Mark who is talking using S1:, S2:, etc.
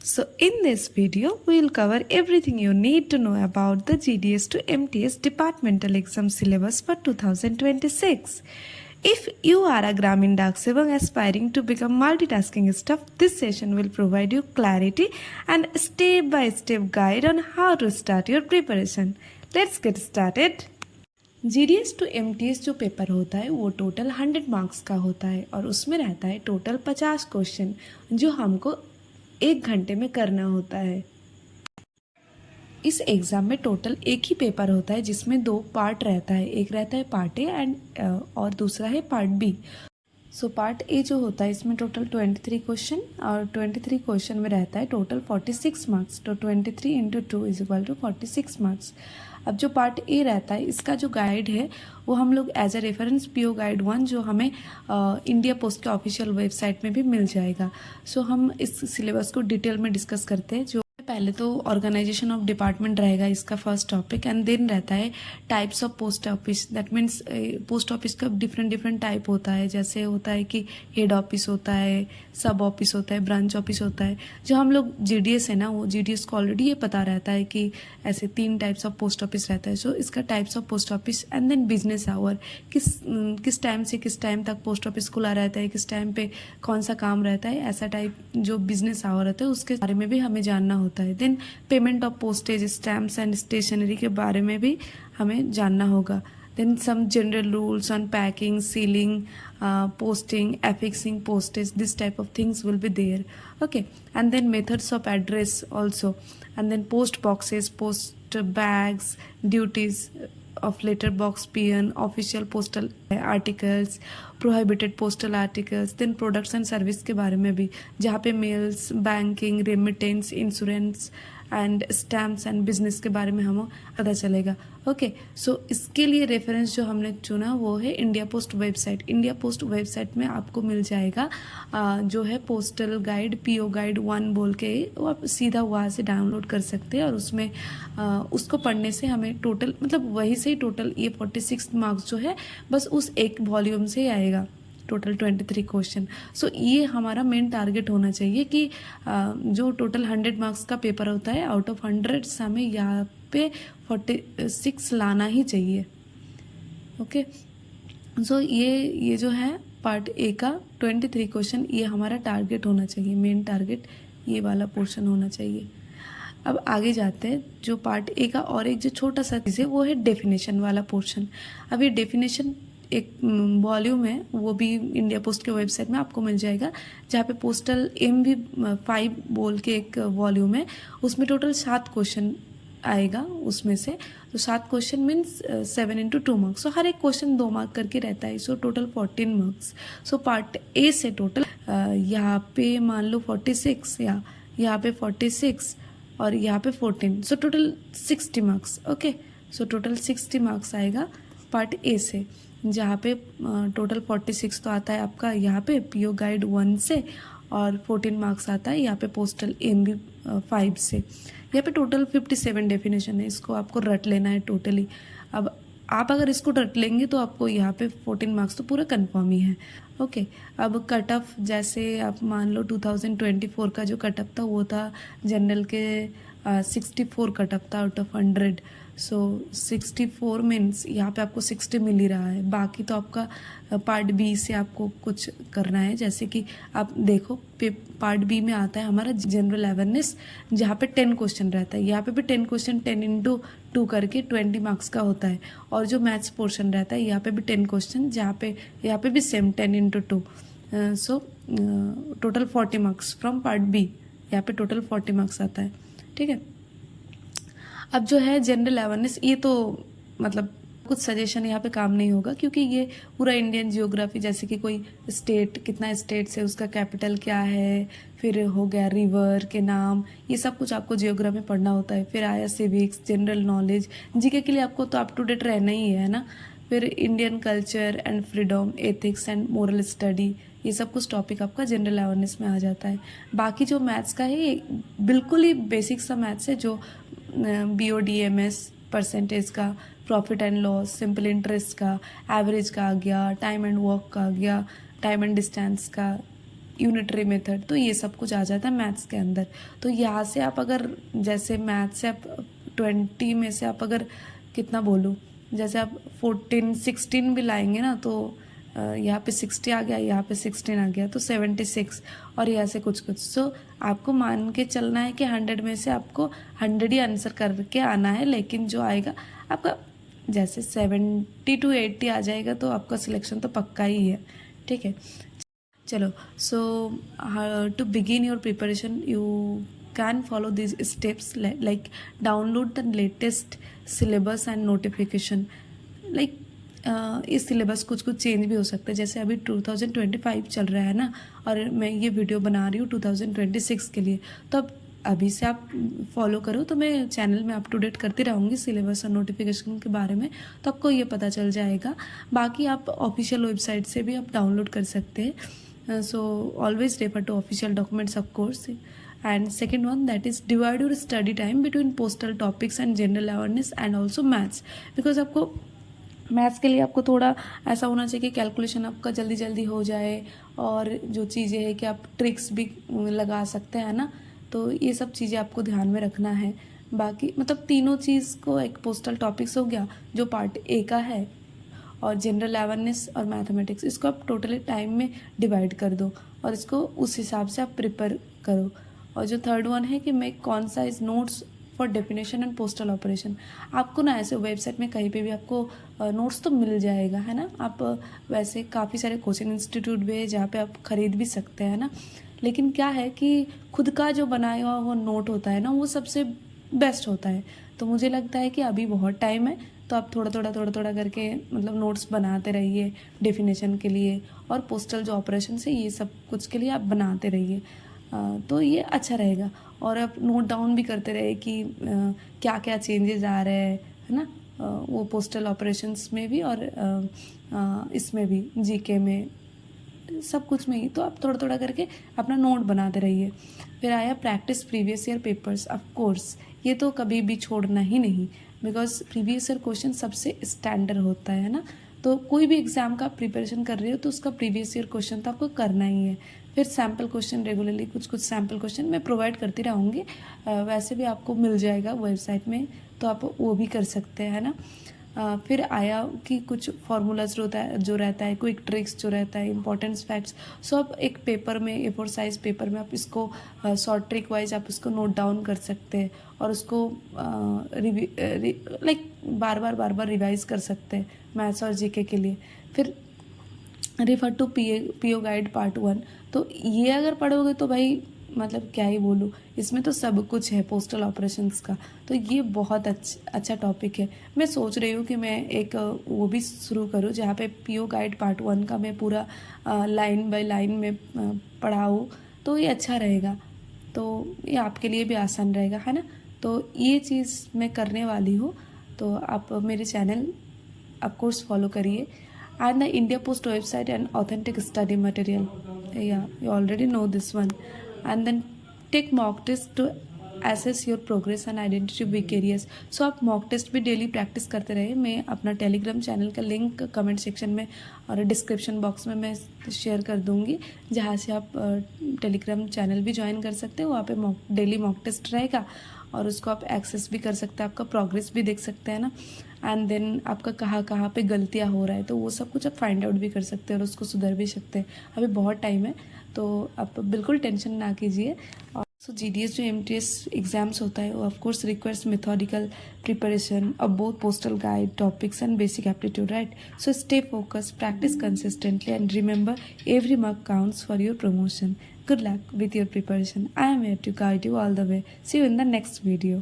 S1: So in this video, we will cover everything you need to know about the GDS to MTS departmental exam syllabus for 2026. If you are a Gramin Dak Sevang aspiring to become multitasking staff, this session will provide you clarity and step-by-step guide on how to start your preparation. Let's get started. GDS to MTS जो paper होता है वो total 100 marks का होता है और उसमें रहता है टोटल 50 क्वेश्चन जो हमको 1 घंटे में करना होता है। इस एग्ज़ाम में टोटल एक ही पेपर होता है जिसमें 2 पार्ट रहता है, एक रहता है पार्ट ए एंड और दूसरा है part B. So part A जो होता है इसमें टोटल 23 क्वेश्चन और 23 क्वेश्चन में रहता है टोटल 46 मार्क्स। तो 23 into 2 is equal to 46 marks. अब जो पार्ट ए रहता है इसका जो गाइड है वो हम लोग as a reference PO guide 1 जो हमें इंडिया पोस्ट के ऑफिशियल वेबसाइट में भी मिल जाएगा। सो हम इस सिलेबस को डिटेल में डिस्कस करते हैं। जो पहले तो ऑर्गेनाइजेशन ऑफ डिपार्टमेंट रहेगा इसका फर्स्ट टॉपिक एंड देन रहता है types of post office. That means post office का डिफरेंट टाइप होता है, जैसे होता है कि हेड ऑफिस होता है, सब ऑफिस होता है, ब्रांच ऑफिस होता है। जो हम लोग जीडीएस है ना वो जीडीएस को ऑलरेडी ये पता रहता है कि ऐसे 3 टाइप्स ऑफ पोस्ट ऑफिस रहता है। सो इसका types of post office and then business hour, किस टाइम से किस टाइम तक पोस्ट ऑफिस खुला रहता है, किस टाइम पे कौन सा काम रहता है, ऐसा टाइप जो बिजनेस आवर रहता है उसके बारे में भी हमें जानना होता है। Then payment of postage, stamps and stationery के बारे में भी हमें जानना होगा। Then some general rules on packing, sealing, posting, affixing postage, this type of things will be there. Okay, and then methods of address also, and then post boxes, post bags, duties of letter box peon, official postal articles, prohibited postal articles, then products and service के बारे में भी, जहाँ पे mails, banking, remittance, insurance and stamps and business के बारे में हमें पता चलेगा। ओके, सो इसके लिए रेफरेंस जो हमने चुना वो है India post website. India post website में आपको मिल जाएगा जो है पोस्टल गाइड, पीओ गाइड 1 बोल के, वो आप सीधा वहाँ से डाउनलोड कर सकते हैं और उसमें उसको पढ़ने से हमें टोटल मतलब वही से ही टोटल ये 46 मार्क्स जो है बस उस एक वॉल्यूम से ही आएगा, टोटल 23 क्वेश्चन। सो ये हमारा मेन टारगेट होना चाहिए कि जो टोटल 100 मार्क्स का पेपर होता है आउट ऑफ 100 हमें यहाँ पे 46 लाना ही चाहिए। ओके, सो ये जो है पार्ट ए का 23 क्वेश्चन, ये हमारा टारगेट होना चाहिए, मेन टारगेट ये वाला पोर्शन होना चाहिए। अब आगे जाते हैं, जो पार्ट ए का और एक जो छोटा सा चीज़ है वो है डेफिनेशन वाला पोर्शन। अब ये डेफिनेशन एक वॉल्यूम है, वो भी इंडिया पोस्ट के वेबसाइट में आपको मिल जाएगा, जहाँ पे पोस्टल MV5 बोल के एक वॉल्यूम है, उसमें टोटल 7 क्वेश्चन आएगा उसमें से। तो 7 क्वेश्चन मीन्स 7 इंटू 2 मार्क्स। सो हर एक क्वेश्चन 2 मार्क करके रहता है। So total 14 marks. सो पार्ट ए से टोटल यहाँ पे मान लो 46 या यहाँ पे 46 और यहाँ पे 14, so total 60 marks. Okay, so total 60 marks आएगा पार्ट ए से, जहाँ पे टोटल 46 तो आता है आपका यहाँ पे पीओ गाइड 1 से और 14 मार्क्स आता है यहाँ पे पोस्टल MV5 से। यहाँ पे टोटल 57 डेफिनेशन है, इसको आपको रट लेना है टोटली। अब आप अगर इसको रट लेंगे तो आपको यहाँ पे 14 मार्क्स तो पूरा कंफर्म ही है। ओके, अब कट ऑफ जैसे आप मान लो 2024 का जो कट ऑफ था वो था जनरल के 64 कट ऑफ था आउट ऑफ 100। सो 64 मीन्स यहाँ पे आपको 60 मिल ही रहा है। बाकी तो आपका पार्ट बी से आपको कुछ करना है, जैसे कि आप देखो पार्ट बी में आता है हमारा जनरल अवेयरनेस, जहाँ पे 10 क्वेश्चन रहता है। यहाँ पे भी 10 क्वेश्चन 10 इंटू 2 करके 20 मार्क्स का होता है। और जो मैथ्स पोर्शन रहता है यहाँ पे भी 10 क्वेश्चन, जहाँ पे यहाँ पे भी same 10 into 2। So total 40 marks from part B, यहाँ पे टोटल 40 मार्क्स आता है। ठीक है, अब जो है जनरल अवेयरनेस, ये तो मतलब कुछ सजेशन यहाँ पे काम नहीं होगा, क्योंकि ये पूरा इंडियन जियोग्राफी, जैसे कि कोई स्टेट, कितना स्टेट्स है, उसका कैपिटल क्या है, फिर हो गया रिवर के नाम, ये सब कुछ आपको जियोग्राफी में पढ़ना होता है। फिर आया सिविक्स, जनरल नॉलेज, जीके के लिए आपको तो अप टू डेट रहना ही है ना। फिर Indian culture and freedom, ethics and moral study, ये सब कुछ टॉपिक आपका जनरल अवेयरनेस में आ जाता है। बाकी जो मैथ्स का है ये बिल्कुल ही बेसिक सा मैथ्स है, जो BODMS परसेंटेज का, profit and loss, simple interest का, एवरेज का आ गया, टाइम एंड वर्क का आ गया, टाइम एंड डिस्टेंस का, यूनिटरी मेथड, तो ये सब कुछ आ जाता है मैथ्स के अंदर। तो यहाँ से आप अगर जैसे मैथ्स से आप 20 में से आप अगर कितना बोलूँ, जैसे आप 14 16 भी लाएंगे ना, तो यहाँ पे 60 आ गया, यहाँ पे 16 आ गया, तो 76, और यहाँ से कुछ कुछ। सो आपको मान के चलना है कि 100 में से आपको 100 ही आंसर करके आना है, लेकिन जो आएगा आपका जैसे 70 to 80 आ जाएगा तो आपका सिलेक्शन तो पक्का ही है, ठीक है। चलो, so to begin your preparation you can follow this steps, like download the latest syllabus and notification. Like इस सिलेबस कुछ कुछ चेंज भी हो सकता है, जैसे अभी 2025 चल रहा है ना, और मैं ये वीडियो बना रही हूँ 2026 के लिए, तो अब अभी से आप फॉलो करो, तो मैं चैनल में अप टू डेट करती रहूँगी सिलेबस और नोटिफिकेशन के बारे में, तो आपको ये पता चल जाएगा। बाकी आप ऑफिशियल वेबसाइट से भी आप डाउनलोड कर सकते हैं, so always refer to official documents of course. And second one, that is divide your study time between postal topics and general awareness and also maths, because आपको मैथ्स के लिए आपको थोड़ा ऐसा होना चाहिए कि कैलकुलेशन आपका जल्दी जल्दी हो जाए, और जो चीज़ें हैं कि आप ट्रिक्स भी लगा सकते हैं ना, तो ये सब चीज़ें आपको ध्यान में रखना है। बाकी मतलब तीनों चीज़ को, एक पोस्टल टॉपिक्स हो गया जो पार्ट ए का है, और जनरल अवेयरनेस और मैथमेटिक्स, इसको आप टोटली टाइम में डिवाइड कर दो और इसको उस हिसाब से आप प्रिपेयर करो। और जो थर्ड वन है कि make concise notes for definition and postal operation. आपको ना ऐसे वेबसाइट में कहीं पे भी आपको नोट्स तो मिल जाएगा, है ना। आप वैसे काफ़ी सारे कोचिंग इंस्टीट्यूट भी है जहाँ पे आप खरीद भी सकते हैं ना, लेकिन क्या है कि खुद का जो बनाया हुआ वो नोट होता है ना, वो सबसे बेस्ट होता है। तो मुझे लगता है कि अभी बहुत टाइम है, तो आप थोड़ा थोड़ा करके मतलब नोट्स बनाते रहिए डेफिनेशन के लिए, और पोस्टल जो ऑपरेशन है ये सब कुछ के लिए आप बनाते रहिए, तो ये अच्छा रहेगा। और आप नोट डाउन भी करते रहे कि क्या क्या चेंजेस आ रहे हैं, है ना, वो पोस्टल ऑपरेशंस में भी और इसमें भी, जीके में, सब कुछ में ही। तो आप थोड़ा थोड़ा करके अपना नोट बनाते रहिए। फिर आया practice previous year papers. Of course ये तो कभी भी छोड़ना ही नहीं, बिकॉज प्रीवियस ईयर क्वेश्चन सबसे स्टैंडर्ड होता है ना। तो कोई भी एग्जाम का प्रिपरेशन कर रहे हो तो उसका प्रीवियस ईयर क्वेश्चन तो आपको करना ही है। फिर सैम्पल क्वेश्चन रेगुलरली कुछ सैम्पल क्वेश्चन मैं प्रोवाइड करती रहूँगी, वैसे भी आपको मिल जाएगा वेबसाइट में, तो आप वो भी कर सकते हैं ना। फिर आया कि कुछ फार्मूलाज जो रहता है, क्विक ट्रिक्स जो रहता है, इंपॉर्टेंट फैक्ट्स, सो आप एक पेपर में, A4 साइज पेपर में आप इसको शॉर्ट ट्रिक वाइज आप इसको नोट डाउन कर सकते हैं, और उसको लाइक बार बार रिवाइज कर सकते हैं मैथ्स और जीके के लिए। फिर refer to PO guide part 1, तो ये अगर पढ़ोगे तो भाई मतलब क्या ही बोलूँ, इसमें तो सब कुछ है पोस्टल ऑपरेशंस का, तो ये बहुत अच्छा टॉपिक है। मैं सोच रही हूँ कि मैं एक वो भी शुरू करूँ जहाँ पे पीओ गाइड पार्ट 1 का मैं पूरा लाइन बाय लाइन में पढ़ाऊँ, तो ये अच्छा रहेगा, तो ये आपके लिए भी आसान रहेगा, है ना। तो ये चीज़ मैं करने वाली हूँ, तो आप मेरे चैनल ऑफकोर्स फॉलो करिए। And the India Post website and authentic study material. Yeah, you already know this one. And then take mock test to assess your progress and identity weak areas. So आप mock test भी daily practice करते रहे। मैं अपना Telegram channel का link comment section में और description box में मैं शेयर कर दूँगी, जहाँ से आप टेलीग्राम चैनल भी ज्वाइन कर सकते हो। वहाँ पे डेली मॉक टेस्ट रहेगा और उसको आप एक्सेस भी कर सकते हैं, आपका प्रोग्रेस भी देख सकते हैं ना। एंड देन आपका कहाँ पे गलतियाँ हो रहा है, तो वो सब कुछ आप फाइंड आउट भी कर सकते हैं और उसको सुधर भी सकते हैं। अभी बहुत टाइम है, तो आप बिल्कुल टेंशन ना कीजिए। और सो GDS जो MTS एग्जाम्स होता है वो of course requires methodical preparation of both postal guide topics and basic aptitude, right. So stay focus, practice consistently and remember every mark counts for your promotion. Good luck with your preparation. I am here to guide you all the way. See you in the next video.